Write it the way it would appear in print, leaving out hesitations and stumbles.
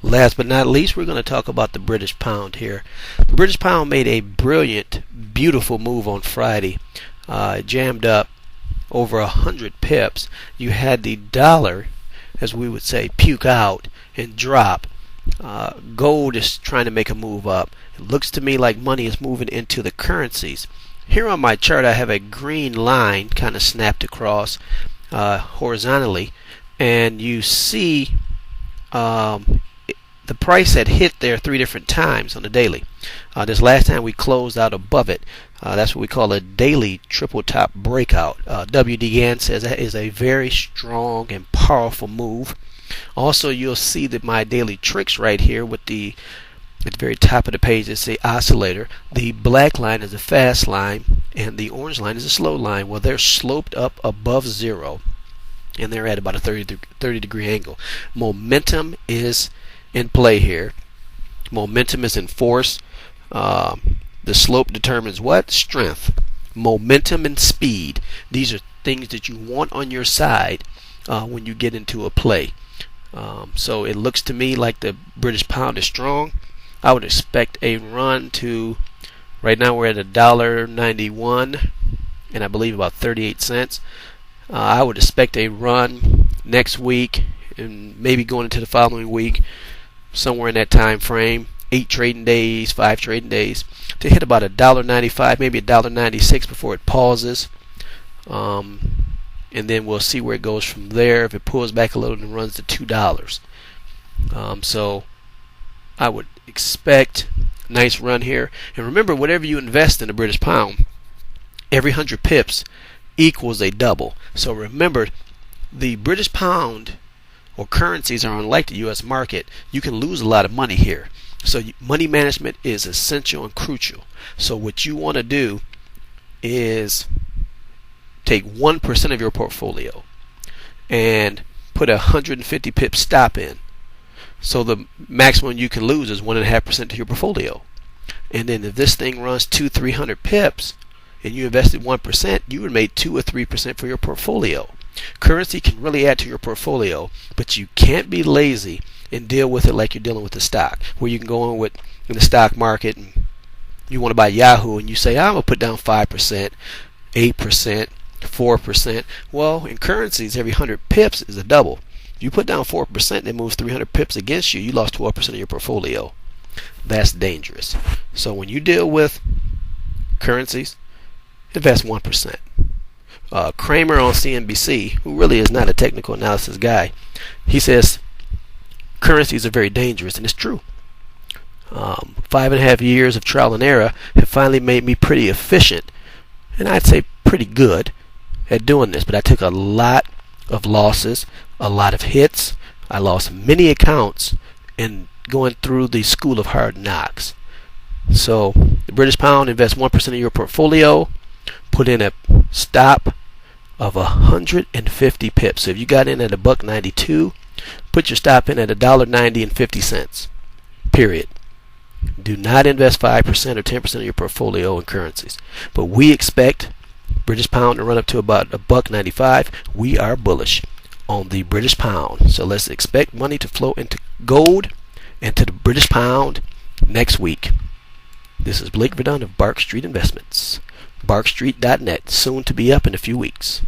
Last but not least, we're going to talk about the British pound here. The British pound made a brilliant, beautiful move on Friday. It jammed up over 100 pips. You had the dollar, as we would say, puke out and drop. Gold is trying to make a move up. It looks to me like money is moving into the currencies. Here on my chart I have a green line kind of snapped across horizontally, and you see the price had hit there 3 different times on the daily. This last time we closed out above it. That's what we call a daily triple top breakout. WDN says that is a very strong and powerful move. Also, you'll see that my daily TRIX right here with at the very top of the page, it's the oscillator. The black line is a fast line and the orange line is a slow line. Well, they're sloped up above zero and they're at about a 30 degree angle. Momentum is in play here. Momentum is in force. The slope determines what? Strength. Momentum and speed. These are things that you want on your side when you get into a play. So it looks to me like the British pound is strong. I would expect a run to, right now we're at $1.91 and I believe about 38 cents. I would expect a run next week and maybe going into the following week, somewhere in that time frame, 8 trading days, 5 trading days, to hit about $1.95, maybe $1.96 before it pauses. And then we'll see where it goes from there. If it pulls back a little and runs to $2. So I would expect a nice run here. And remember, whatever you invest in the British pound, every 100 pips equals a double. So remember, the British pound or currencies are unlike the U.S. market. You can lose a lot of money here. So money management is essential and crucial. So what you want to do is take 1% of your portfolio and put a 150 pip stop in. So the maximum you can lose is 1.5% to your portfolio. And then if this thing runs 200-300 pips and you invested 1%, you would make 2 or 3% for your portfolio. Currency can really add to your portfolio, but you can't be lazy and deal with it like you're dealing with the stock, where you can go in the stock market and you want to buy Yahoo and you say, I'm going to put down 5%, 8%, 4%. Well, in currencies, every 100 pips is a double. If you put down 4% and it moves 300 pips against you, you lost 12% of your portfolio. That's dangerous. So when you deal with currencies, invest 1%. Kramer on CNBC, who really is not a technical analysis guy, he says currencies are very dangerous, and it's true. 5.5 years of trial and error have finally made me pretty efficient, and I'd say pretty good at doing this. But I took a lot of losses, a lot of hits. I lost many accounts in going through the school of hard knocks. So the British pound, invest 1% of your portfolio, put in a stop of 150 pips. So if you got in at $1.92, put your stop in at $1.90 and 50 cents. Period. Do not invest 5% or 10% of your portfolio in currencies. But we expect British pound to run up to about $1.95. We are bullish on the British pound. So let's expect money to flow into gold and to the British pound next week. This is Blake Verdun of Bark Street Investments. BarkStreet.net, soon to be up in a few weeks.